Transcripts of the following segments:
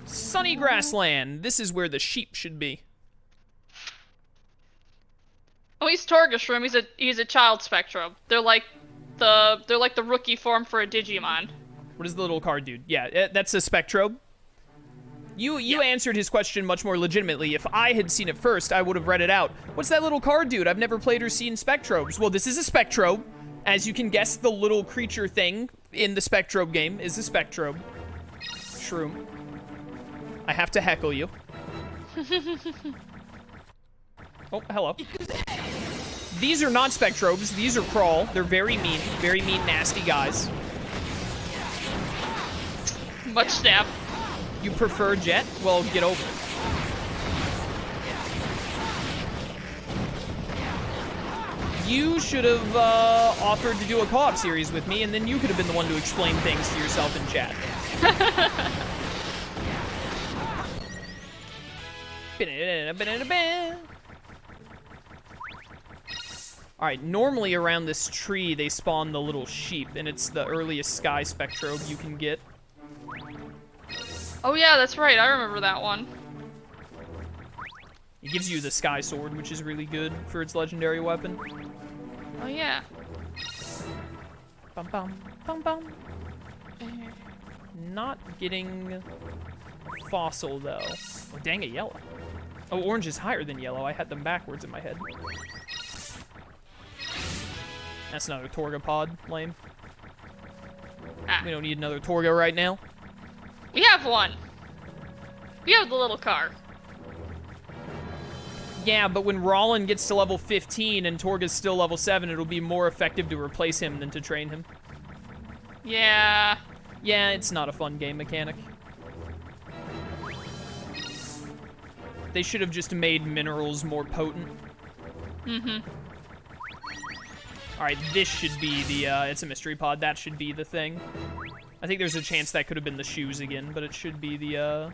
Sunny grassland. This is where the sheep should be. Oh, he's Torgashroom. He's a child Spectrobe. They're like the rookie form for a Digimon. What is the little card dude? Yeah, that's a Spectrobe. You answered his question much more legitimately. If I had seen it first, I would have read it out. What's that little card dude? I've never played or seen Spectrobes. Well, this is a Spectrobe. As you can guess, the little creature thing in the Spectrobe game is a Spectrobe. Shroom. I have to heckle you. Oh, hello. These are not Spectrobes. These are Krawl. They're very mean, nasty guys. Much stab. You prefer Jet? Well, get over it. You should have offered to do a co-op series with me, and then you could have been the one to explain things to yourself in chat. Alright, normally around this tree they spawn the little sheep, and it's the earliest Sky Spectrobe you can get. Oh yeah, that's right. I remember that one. It gives you the Sky Sword, which is really good for its legendary weapon. Oh yeah. Bum bum bum bum. Not getting fossil though. Oh, dang it, yellow. Oh, orange is higher than yellow. I had them backwards in my head. That's another Torga pod. Lame. Ah. We don't need another Torga right now. We have one. We have the little car. Yeah, but when Rallen gets to level 15 and Torga's still level 7, it'll be more effective to replace him than to train him. Yeah. Yeah, it's not a fun game mechanic. They should have just made minerals more potent. Mm-hmm. Alright, this should be the, it's a mystery pod. That should be the thing. I think there's a chance that could have been the shoes again, but it should be the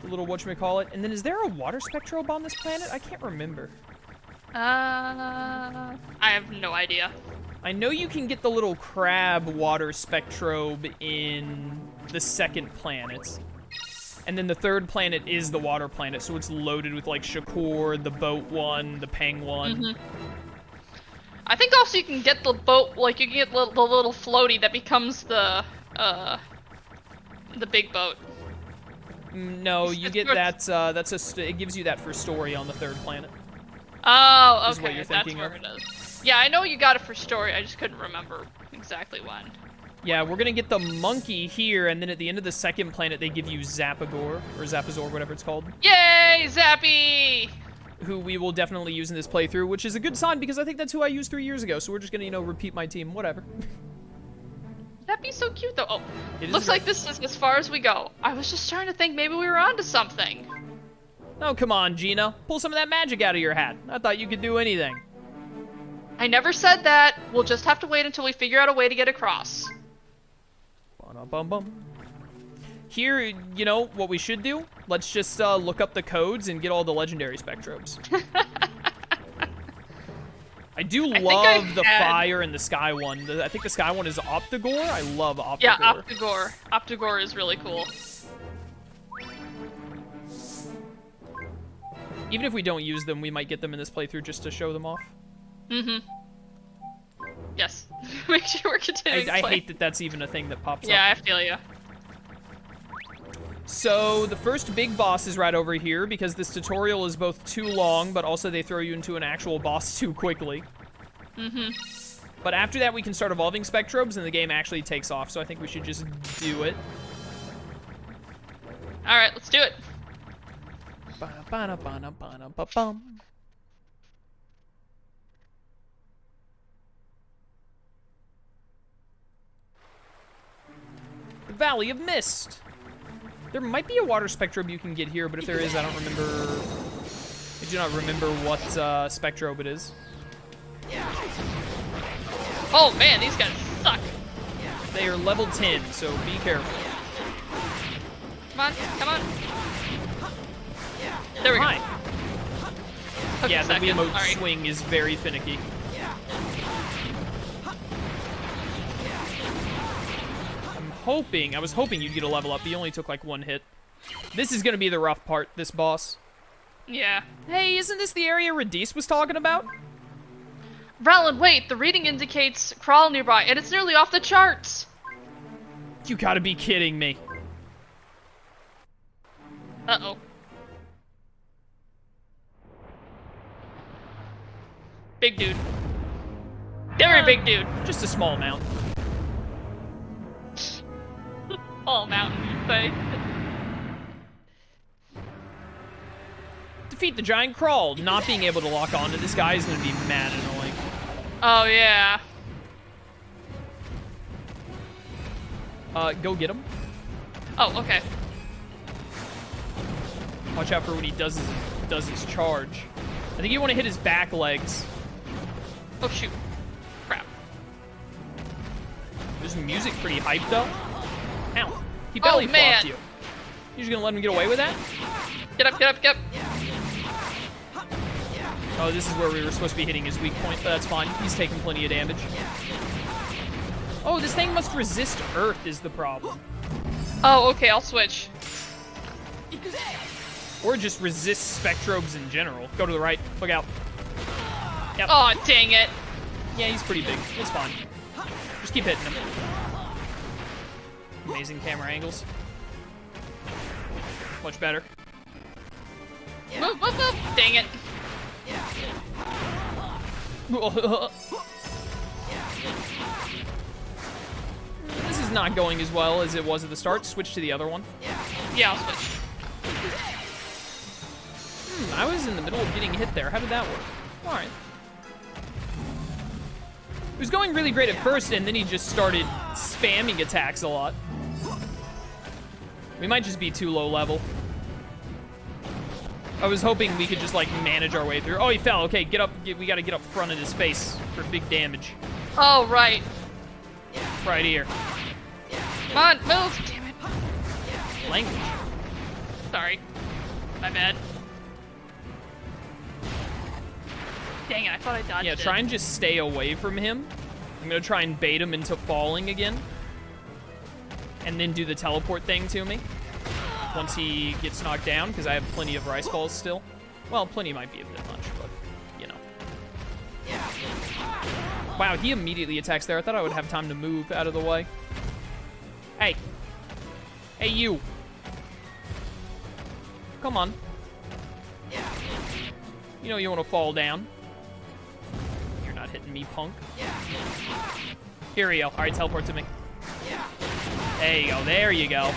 little whatchamacallit. And then is there a water Spectrobe on this planet? I can't remember. I have no idea. I know you can get the little crab water Spectrobe in the second planet. And then the third planet is the water planet, so it's loaded with, like, Shakur, the boat one, the Peng one. Mm-hmm. I think also you can get the boat, like, you can get the little floaty that becomes the big boat. No, you get that, it gives you that for story on the third planet. Oh, Is what okay, you're that's thinking where of. it is. Yeah, I know you got it for story, I just couldn't remember exactly when. Yeah, we're gonna get the monkey here, and then at the end of the second planet, they give you Zapagor, or Zapazor, whatever it's called. Yay, Zappy! Who we will definitely use in this playthrough, which is a good sign, because I think that's who I used 3 years ago, so we're just gonna, you know, repeat my team, whatever. That'd be so cute, though. Oh, It looks is like this is as far as we go. I was just trying to think maybe we were onto something. Oh, come on, Jeena. Pull some of that magic out of your hat. I thought you could do anything. I never said that. We'll just have to wait until we figure out a way to get across. Bum. Here, you know, what we should do? Let's just look up the codes and get all the legendary Spectrobes. I do love the fire and the sky one. I think the sky one is Optigore. I love Optigore. Yeah, Optigore. Optigore is really cool. Even if we don't use them, we might get them in this playthrough just to show them off. Mm-hmm. Yes. Make sure we're continuing I hate that that's even a thing that pops up. Yeah, I feel you. So the first big boss is right over here because this tutorial is both too long, but also they throw you into an actual boss too quickly. Mm-hmm. But after that, we can start evolving Spectrobes, and the game actually takes off, so I think we should just do it. Alright, let's do it. Ba-da-ba-da-ba-da-ba-da-ba-bum. The Valley of Mist. There might be a water Spectrobe you can get here, but if there is, I don't remember. I do not remember what Spectrobe it is. Oh man, these guys suck. They are level 10, so be careful. Come on, come on. There we go. Hi. Took Yeah, a the second. Wiimote Alright. swing is very finicky. I was hoping you'd get a level up, but you only took like one hit. This is gonna be the rough part, this boss. Yeah. Hey, isn't this the area Radis was talking about? Rallen, wait, the reading indicates Krawl nearby, and it's nearly off the charts! You gotta be kidding me. Uh-oh. Big dude. Very big dude. Just a small amount. All mountain, you say. Defeat the giant Krawl. Not being able to lock onto this guy is gonna be mad annoying. Oh, yeah. Go get him. Oh, okay. Watch out for when he does his charge. I think you want to hit his back legs. Oh, shoot. Crap. There's music pretty hyped though. Ow. He belly man. flopped you. You just gonna let him get away with that? Get up, get up, get up. Oh, this is where we were supposed to be hitting his weak point, but that's fine. He's taking plenty of damage. Oh, this thing must resist Earth is the problem. Oh, okay, I'll switch. Or just resist Spectrobes in general. Go to the right. Look out. Yep. Oh, dang it. Yeah, he's pretty big. It's fine. Just keep hitting him. Amazing camera angles. Much better. Move, move, move. Dang it. This is not going as well as it was at the start. Switch to the other one. Yeah, I'll switch. I was in the middle of getting hit there. How did that work? Alright. It was going really great at first, and then he just started spamming attacks a lot. We might just be too low level. I was hoping we could just, like, manage our way through. Oh, he fell. Okay, get up. We gotta get up front of his face for big damage. Oh, right. Right here. Come on, move. Damn it. Language. Sorry. My bad. Dang it, I thought I dodged Yeah, it. try and just stay away from him. I'm gonna try and bait him into falling again. And then do the teleport thing to me. Once he gets knocked down, because I have plenty of rice balls still. Well, plenty might be a bit much, but, you know. Wow, he immediately attacks there. I thought I would have time to move out of the way. Hey. Hey, you. Come on. You know you want to fall down. You're not hitting me, punk. Here we go. All right, teleport to me. There you go. There you go.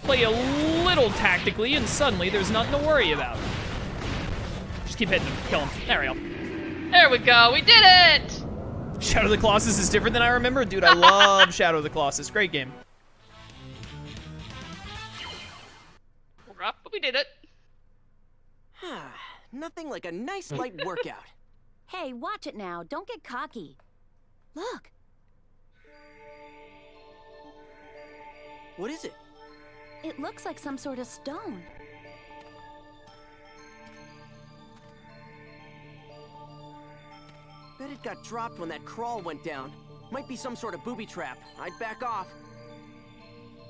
Play a little tactically, and suddenly there's nothing to worry about. Just keep hitting him. Kill him. There we go. There we go. We did it! Shadow of the Colossus is different than I remember. Dude, I love Shadow of the Colossus. Great game. We're up, but we did it. Nothing like a nice light workout. Hey, watch it now. Don't get cocky. Look. What is it? It looks like some sort of stone. Bet it got dropped when that Krawl went down. Might be some sort of booby trap. I'd back off.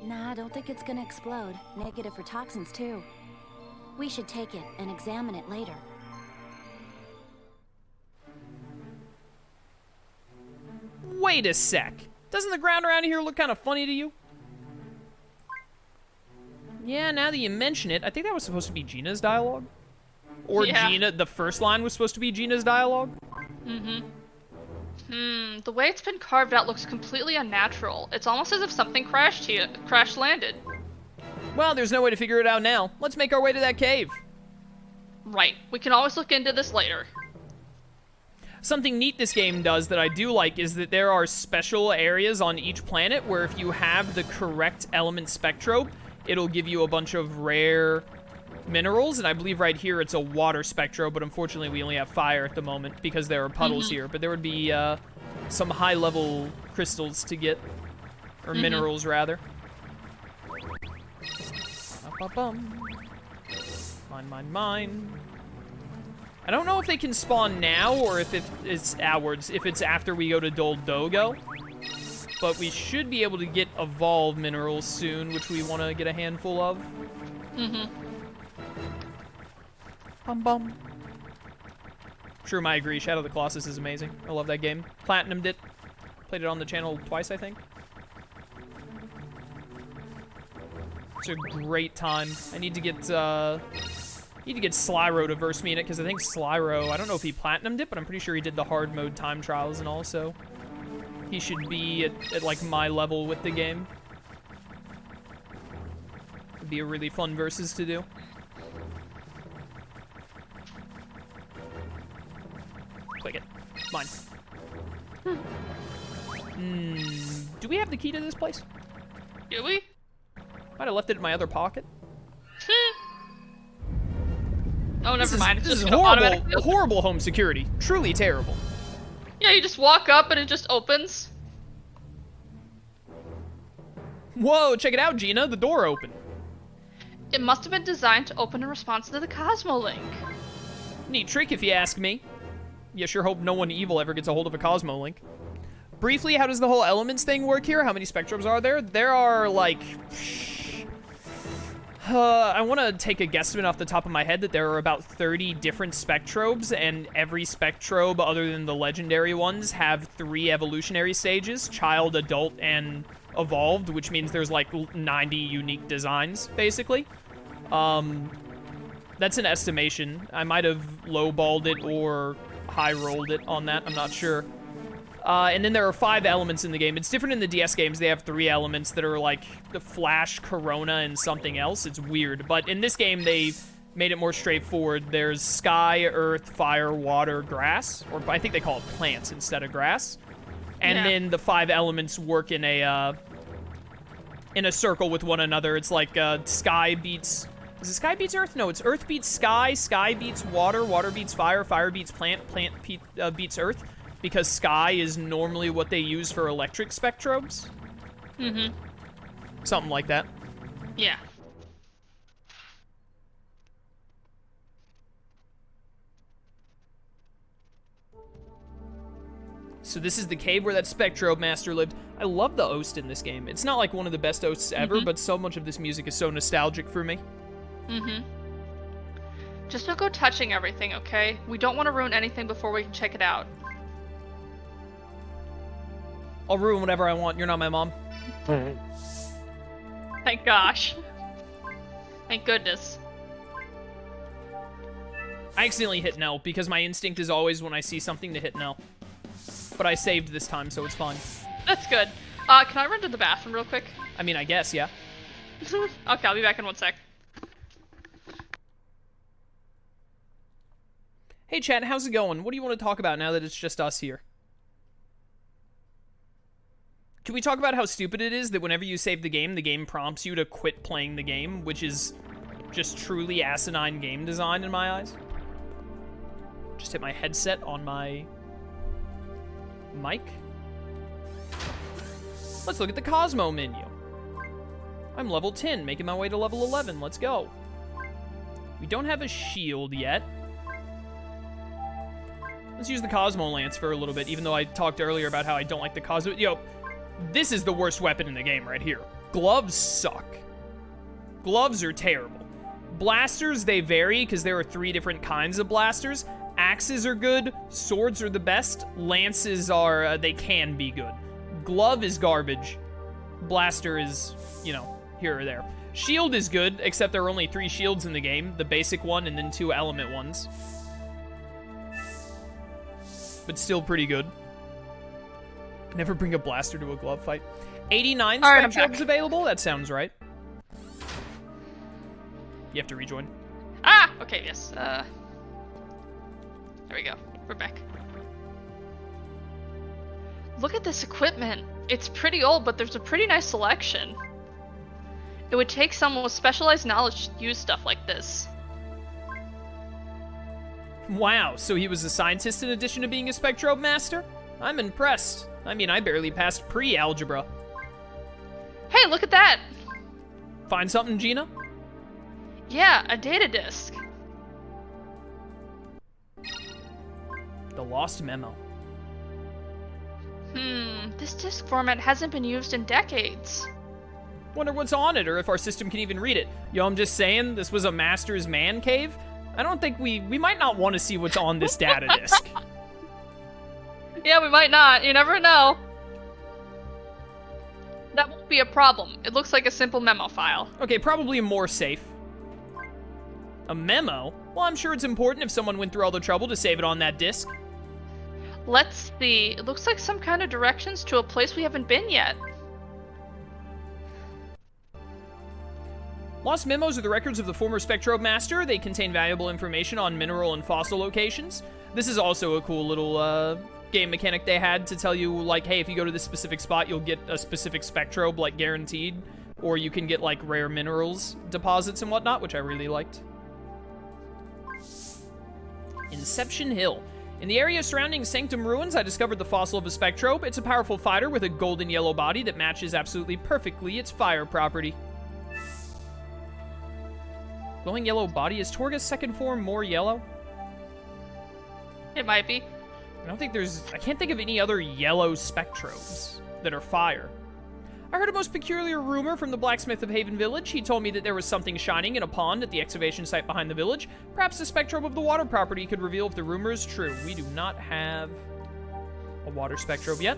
Nah, I don't think it's gonna explode. Negative for toxins, too. We should take it and examine it later. Wait a sec. Doesn't the ground around here look kind of funny to you? Yeah, now that you mention it, I think that was supposed to be Jeena's dialogue. Or Yeah. Jeena, the first line was supposed to be Jeena's dialogue. The way it's been carved out looks completely unnatural. It's almost as if something crashed here, crash landed. Well, there's no way to figure it out now. Let's make our way to that cave. Right. We can always look into this later. Something neat this game does that I do like is that there are special areas on each planet where if you have the correct element spectrobe, it'll give you a bunch of rare minerals, and I believe right here it's a water spectro, but unfortunately we only have fire at the moment because there are puddles here, but there would be some high-level crystals to get, or minerals rather. Ba-ba-bum. Mine. I don't know if they can spawn now or if it's outwards, if it's after we go to Dol Dogo. but we should be able to get evolve minerals soon, which we want to get a handful of. Mm-hmm. Bum. True, I agree. Shadow of the Colossus is amazing. I love that game. Platinumed it. Played it on the channel twice, I think. It's a great time. I need to get Slyro to verse me in it, because I think Slyro, I don't know if he platinumed it, but I'm pretty sure he did the hard mode time trials and all, so he should be at like my level with the game. It'd be a really fun versus to do. Click it. Mine. Do we have the key to this place? Do we? Might have left it in my other pocket. Oh, never mind. It's This just is gonna horrible, automatically- horrible home security. Truly terrible. Yeah, you just walk up and it just opens. Whoa, check it out, Jeena. The door opened. It must have been designed to open in response to the Cosmolink. Neat trick, if you ask me. You sure hope no one evil ever gets a hold of a Cosmolink. Briefly, how does the whole elements thing work here? How many Spectrobes are there? There are, like... I want to take a guesstimate off the top of my head that there are about 30 different Spectrobes, and every Spectrobe, other than the legendary ones, have 3 evolutionary stages: child, adult, and evolved, which means there's like 90 unique designs, basically. That's an estimation. I might have lowballed it or high-rolled it on that, I'm not sure. And then there are 5 elements in the game. It's different in the DS games. They have 3 elements that are like the Flash, Corona, and something else. It's weird. But in this game, they made it more straightforward. There's sky, earth, fire, water, grass. Or I think they call it plants instead of grass. And then the 5 elements work in a circle with one another. It's like sky beats... Is it sky beats earth? No, it's earth beats sky, sky beats water, water beats fire, fire beats plant, plant beats earth. Because sky is normally what they use for electric Spectrobes. Mm-hmm. Something like that. Yeah. So this is the cave where that Spectrobe master lived. I love the Oast in this game. It's not like one of the best Oasts ever, but so much of this music is so nostalgic for me. Mm-hmm. Just don't go touching everything, okay? We don't want to ruin anything before we can check it out. I'll ruin whatever I want. You're not my mom. Thank gosh. Thank goodness. I accidentally hit no, because my instinct is always when I see something to hit no. But I saved this time, so it's fine. That's good. Can I run to the bathroom real quick? I mean, I guess, yeah. Okay, I'll be back in 1 sec. Hey, chat, how's it going? What do you want to talk about now that it's just us here? Can we talk about how stupid it is that whenever you save the game prompts you to quit playing the game, which is just truly asinine game design in my eyes? Just hit my headset on my mic. Let's look at the Cosmo menu. I'm level 10, making my way to level 11. Let's go. We don't have a shield yet. Let's use the Cosmo Lance for a little bit, even though I talked earlier about how I don't like the Cosmo... Yo, this is the worst weapon in the game right here. Gloves suck. Gloves are terrible. Blasters, they vary, because there are 3 different kinds of blasters. Axes are good. Swords are the best. Lances are... they can be good. Glove is garbage. Blaster is, you know, here or there. Shield is good, except there are only 3 shields in the game. The basic one and then 2 element ones. But still pretty good. Never bring a blaster to a glove fight. 89 Spectrobes available? That sounds right. You have to rejoin. Ah! Okay, yes. There we go. We're back. Look at this equipment. It's pretty old, but there's a pretty nice selection. It would take someone with specialized knowledge to use stuff like this. Wow, so he was a scientist in addition to being a Spectrobe master? I'm impressed. I mean, I barely passed pre-algebra. Hey, look at that! Find something, Jeena? Yeah, a data disk. The lost memo. This disk format hasn't been used in decades. Wonder what's on it, or if our system can even read it. Yo, I'm just saying, this was a master's man cave. I don't think we might not want to see what's on this data disk. Yeah, we might not. You never know. That won't be a problem. It looks like a simple memo file. Okay, probably more safe. A memo? Well, I'm sure it's important if someone went through all the trouble to save it on that disk. Let's see. It looks like some kind of directions to a place we haven't been yet. Lost memos are the records of the former Spectrobe master. They contain valuable information on mineral and fossil locations. This is also a cool little game mechanic they had to tell you, like, hey, if you go to this specific spot, you'll get a specific Spectrobe, like, guaranteed. Or you can get, like, rare minerals deposits and whatnot, which I really liked. Inception Hill. In the area surrounding Sanctum Ruins, I discovered the fossil of a Spectrobe. It's a powerful fighter with a golden yellow body that matches absolutely perfectly its fire property. Glowing yellow body. Is Torga's second form more yellow? It might be. I can't think of any other yellow Spectrobes that are fire. I heard a most peculiar rumor from the blacksmith of Haven Village. He told me that there was something shining in a pond at the excavation site behind the village. Perhaps the Spectrobe of the water property could reveal if the rumor is true. We do not have a water Spectrobe yet.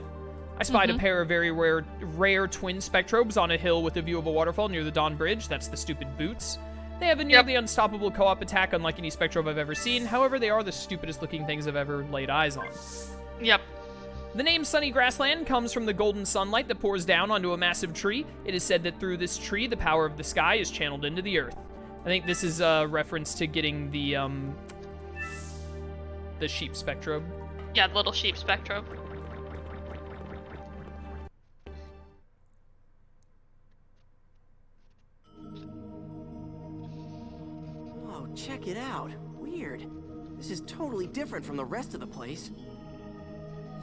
I spied a pair of very rare twin Spectrobes on a hill with a view of a waterfall near the Dawn Bridge. That's the stupid boots. They have a nearly unstoppable co-op attack unlike any Spectrobe I've ever seen. However, they are the stupidest looking things I've ever laid eyes on. Yep. The name Sunny Grassland comes from the golden sunlight that pours down onto a massive tree. It is said that through this tree, the power of the sky is channeled into the earth. I think this is a reference to getting the sheep Spectrobe. Yeah, the little sheep Spectrobe. Oh, check it out. Weird. This is totally different from the rest of the place.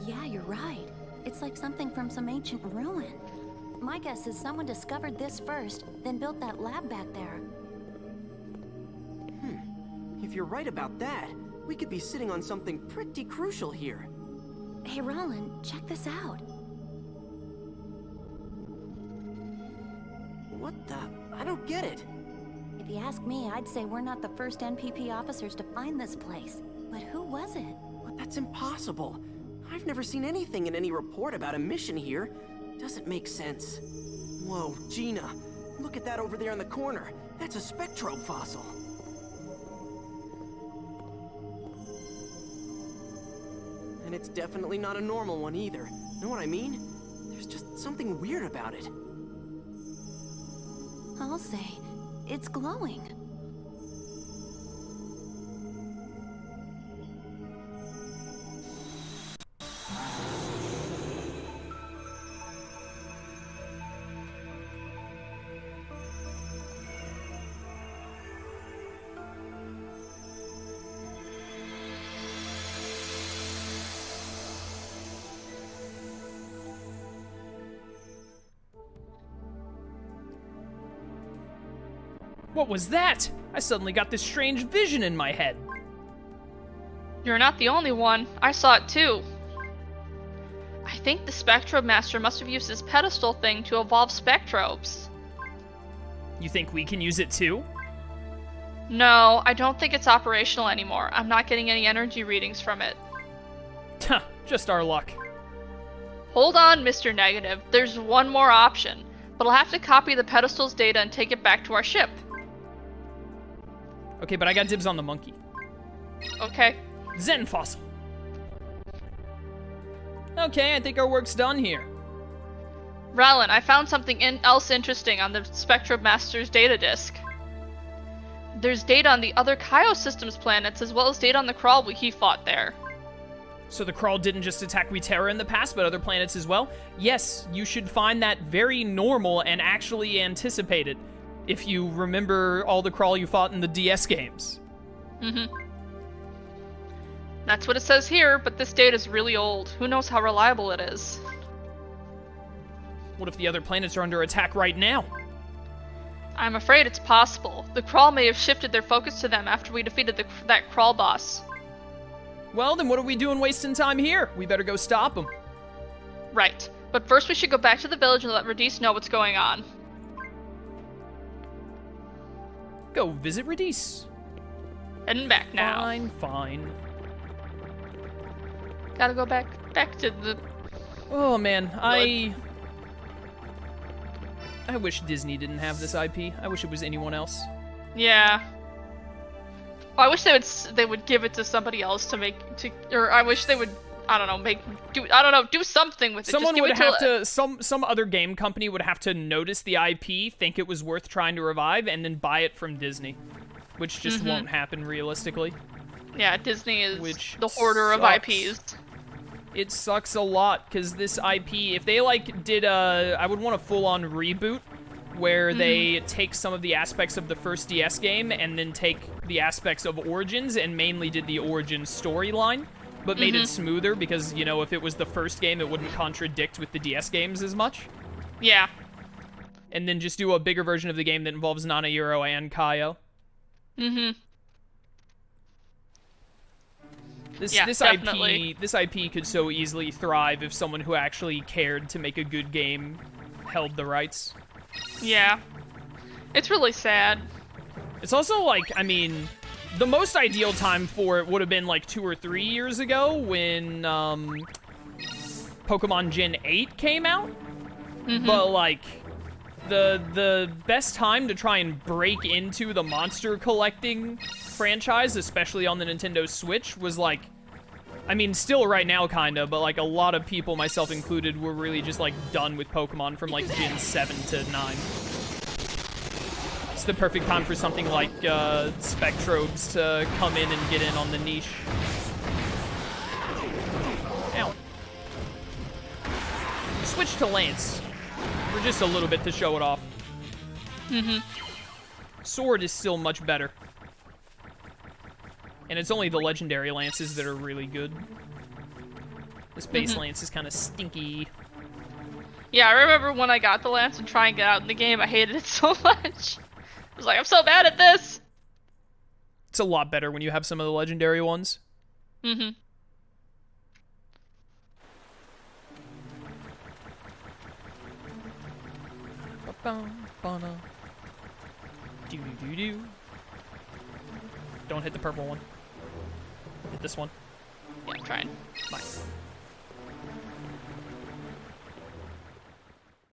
Yeah, you're right. It's like something from some ancient ruin. My guess is someone discovered this first, then built that lab back there. If you're right about that, we could be sitting on something pretty crucial here. Hey, Rallen, check this out. What the? I don't get it. If you ask me, I'd say we're not the first NPP officers to find this place. But who was it? But that's impossible. I've never seen anything in any report about a mission here. Doesn't make sense. Whoa, Jeena. Look at that over there in the corner. That's a Spectrobe fossil. And it's definitely not a normal one either. Know what I mean? There's just something weird about it. I'll say, it's glowing. What was that? I suddenly got this strange vision in my head. You're not the only one. I saw it too. I think the Spectrobe Master must have used his pedestal thing to evolve Spectrobes. You think we can use it too? No, I don't think it's operational anymore. I'm not getting any energy readings from it. Huh, just our luck. Hold on, Mr. Negative. There's one more option, but I'll have to copy the pedestal's data and take it back to our ship. Okay, but I got dibs on the monkey. Okay. Zen fossil. Okay, I think our work's done here. Rallen, I found something else interesting on the Spectrobe Master's data disk. There's data on the other Kaio Systems planets, as well as data on the Krawl he fought there. So the Krawl didn't just attack Terra in the past, but other planets as well? Yes, you should find that very normal and actually anticipate it, if you remember all the Krawl you fought in the DS games. That's what it says here, but this data's really old. Who knows how reliable it is? What if the other planets are under attack right now? I'm afraid it's possible. The Krawl may have shifted their focus to them after we defeated that Krawl boss. Well, then what are we doing wasting time here? We better go stop them. Right. But first we should go back to the village and let Radice know what's going on. Go visit Radice. Heading back now. Fine, fine. Gotta go back to the... Oh man, I wish Disney didn't have this IP. I wish it was anyone else. Yeah. Well, I wish they would give it to somebody else or I wish they would, I don't know, do something with it. Someone Just would give have it to, some other game company would have to notice the IP, think it was worth trying to revive, and then buy it from Disney, which just won't happen realistically. Yeah, Disney is Which the hoarder sucks. of IPs. It sucks a lot, because this IP, if they, like, did a... I would want a full-on reboot, where they take some of the aspects of the first DS game, and then take the aspects of Origins, and mainly did the Origins storyline, but made it smoother, because, you know, if it was the first game, it wouldn't contradict with the DS games as much. Yeah. And then just do a bigger version of the game that involves Nana, Euro, and Kaio. This IP could so easily thrive if someone who actually cared to make a good game held the rights. Yeah. It's really sad. It's also like, I mean, the most ideal time for it would have been like 2 or 3 years ago when Pokemon Gen 8 came out. But like, the best time to try and break into the monster collecting franchise, especially on the Nintendo Switch, was like, I mean, still right now kinda, but like a lot of people, myself included, were really just like done with Pokemon from like Gen 7 to 9. It's the perfect time for something like Spectrobes to come in and get in on the niche. Ow. Switch to Lance for just a little bit to show it off. Sword is still much better. And it's only the legendary lances that are really good. This base lance is kind of stinky. Yeah, I remember when I got the lance and trying to get out in the game, I hated it so much. I was like, I'm so bad at this! It's a lot better when you have some of the legendary ones. Don't hit the purple one. Hit this one. Yeah, I'm trying. Nice.